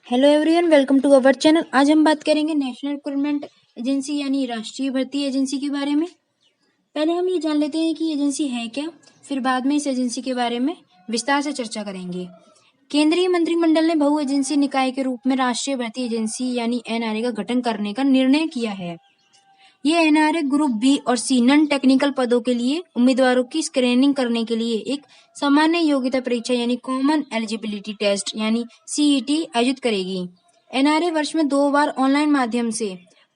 Hello everyone, welcome to our channel. आज हम बात करेंगे नेशनल रिक्रूटमेंट एजेंसी यानी राष्ट्रीय भर्ती एजेंसी के बारे में। पहले हम ये जान लेते हैं कि ये एजेंसी है क्या, फिर बाद में इस एजेंसी के बारे में विस्तार से चर्चा करेंगे। केंद्रीय मंत्रिमंडल ने बहु एजेंसी निकाय के रूप में राष्ट्रीय भर्ती एजेंसी यानी एनआरए का गठन करने का निर्णय किया है। ये एनआरए ग्रुप बी और सी नॉन टेक्निकल पदों के लिए उम्मीदवारों की स्क्रीनिंग करने के लिए एक सामान्य योग्यता परीक्षा यानी कॉमन एलिजिबिलिटी टेस्ट यानी सीईटी आयोजित करेगी। एनआरए वर्ष में 2 बार ऑनलाइन माध्यम से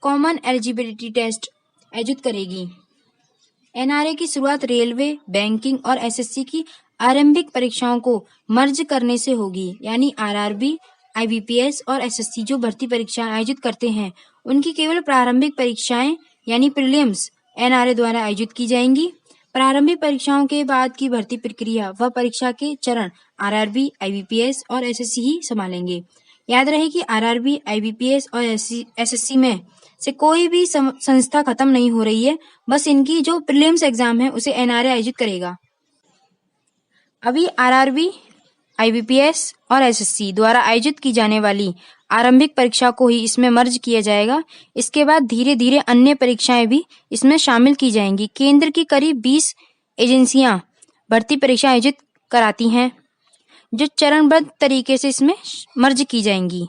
कॉमन एलिजिबिलिटी टेस्ट आयोजित करेगी। एनआरए की शुरुआत रेलवे, बैंकिंग और एसएससी की आरंभिक परीक्षाओं को मर्ज करने से होगी, यानी आरआरबी, आईबीपीएस और एसएससी जो भर्ती परीक्षाएं आयोजित करते हैं उनकी केवल प्रारंभिक परीक्षाएं यानी प्रीलिम्स एनआरए द्वारा आयोजित की जाएंगी। प्रारंभिक परीक्षाओं के बाद की भर्ती प्रक्रिया व परीक्षा के चरण आरआरबी, आईबीपीएस और एसएससी ही संभालेंगे। याद रहे कि आरआरबी, आईबीपीएस और एसएससी में से कोई भी संस्था खत्म नहीं हो रही है, बस इनकी जो प्रीलिम्स एग्जाम है उसे एनआरए आयोजित करेगा। अभी आरआरबी, आईबीपीएस और एसएससी द्वारा आयोजित की जाने वाली आरंभिक परीक्षा को ही इसमें मर्ज किया जाएगा। इसके बाद धीरे धीरे अन्य परीक्षाएं भी इसमें शामिल की जाएंगी। केंद्र की करीब 20 एजेंसियां भर्ती परीक्षा आयोजित कराती हैं जो चरणबद्ध तरीके से इसमें मर्ज की जाएंगी।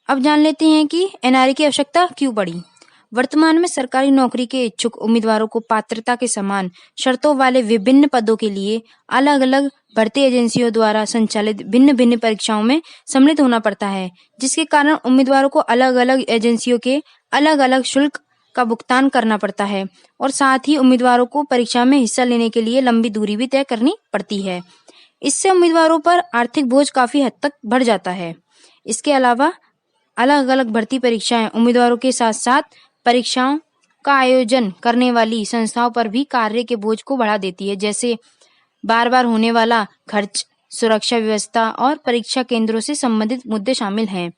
अब जान लेते हैं कि एनआरए की आवश्यकता क्यों पड़ी। वर्तमान में सरकारी नौकरी के इच्छुक उम्मीदवारों को पात्रता के समान शर्तों वाले विभिन्न पदों के लिए अलग अलग भर्ती एजेंसियों द्वारा संचालित भिन्न भिन्न परीक्षाओं में सम्मिलित होना पड़ता है, जिसके कारण उम्मीदवारों को अलग अलग एजेंसियों के अलग अलग शुल्क का भुगतान करना पड़ता है और साथ ही उम्मीदवारों को परीक्षा में हिस्सा लेने के लिए लंबी दूरी भी तय करनी पड़ती है। इससे उम्मीदवारों पर आर्थिक बोझ काफी हद तक बढ़ जाता है। इसके अलावा अलग अलग भर्ती परीक्षाएं उम्मीदवारों के साथ साथ परीक्षाओं का आयोजन करने वाली संस्थाओं पर भी कार्य के बोझ को बढ़ा देती है, जैसे बार बार होने वाला खर्च, सुरक्षा व्यवस्था और परीक्षा केंद्रों से संबंधित मुद्दे शामिल हैं।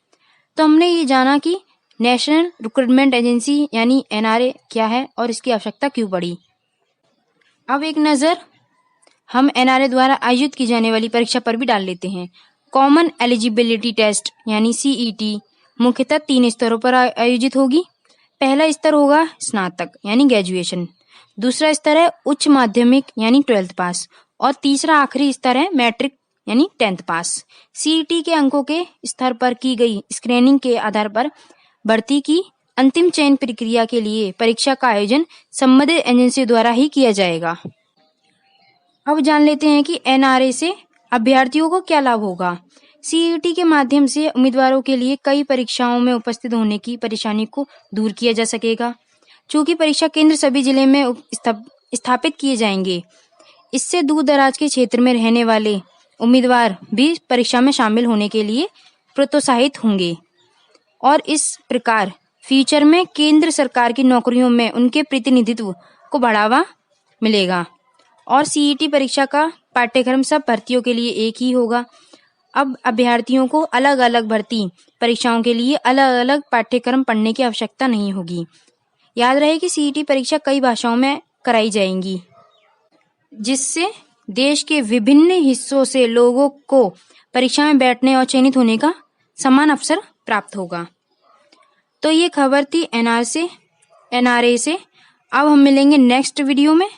तो हमने ये जाना कि नेशनल रिक्रूटमेंट एजेंसी यानी एनआरए क्या है और इसकी आवश्यकता क्यों पड़ी। अब एक नजर हम एनआरए द्वारा आयोजित की जाने वाली परीक्षा पर भी डाल लेते हैं। कॉमन एलिजिबिलिटी टेस्ट यानी सीईटी मुख्यतः 3 स्तरों पर आयोजित होगी। पहला स्तर होगा स्नातक यानी ग्रेजुएशन, दूसरा स्तर है उच्च माध्यमिक यानी 12th पास और तीसरा आखिरी स्तर है मैट्रिक यानी 10th पास। सीईटी के अंकों के स्तर पर की गई स्क्रीनिंग के आधार पर भर्ती की अंतिम चयन प्रक्रिया के लिए परीक्षा का आयोजन संबंधित एजेंसी द्वारा ही किया जाएगा। अब जान लेते हैं कि एनआरए से अभ्यर्थियों को क्या लाभ होगा। सीईटी के माध्यम से उम्मीदवारों के लिए कई परीक्षाओं में उपस्थित होने की परेशानी को दूर किया जा सकेगा। चूंकि परीक्षा केंद्र सभी जिले में स्थापित किए जाएंगे, इससे दूर दराज के क्षेत्र में रहने वाले उम्मीदवार भी परीक्षा में शामिल होने के लिए प्रोत्साहित होंगे और इस प्रकार फ्यूचर में केंद्र सरकार की नौकरियों में उनके प्रतिनिधित्व को बढ़ावा मिलेगा। और सीईटी परीक्षा का पाठ्यक्रम सब भर्तियों के लिए एक ही होगा। अब अभ्यर्थियों को अलग अलग भर्ती परीक्षाओं के लिए अलग अलग पाठ्यक्रम पढ़ने की आवश्यकता नहीं होगी। याद रहे कि सीईटी परीक्षा कई भाषाओं में कराई जाएंगी, जिससे देश के विभिन्न हिस्सों से लोगों को परीक्षा में बैठने और चयनित होने का समान अवसर प्राप्त होगा। तो ये खबर थी एनआरए से। अब हम मिलेंगे नेक्स्ट वीडियो में।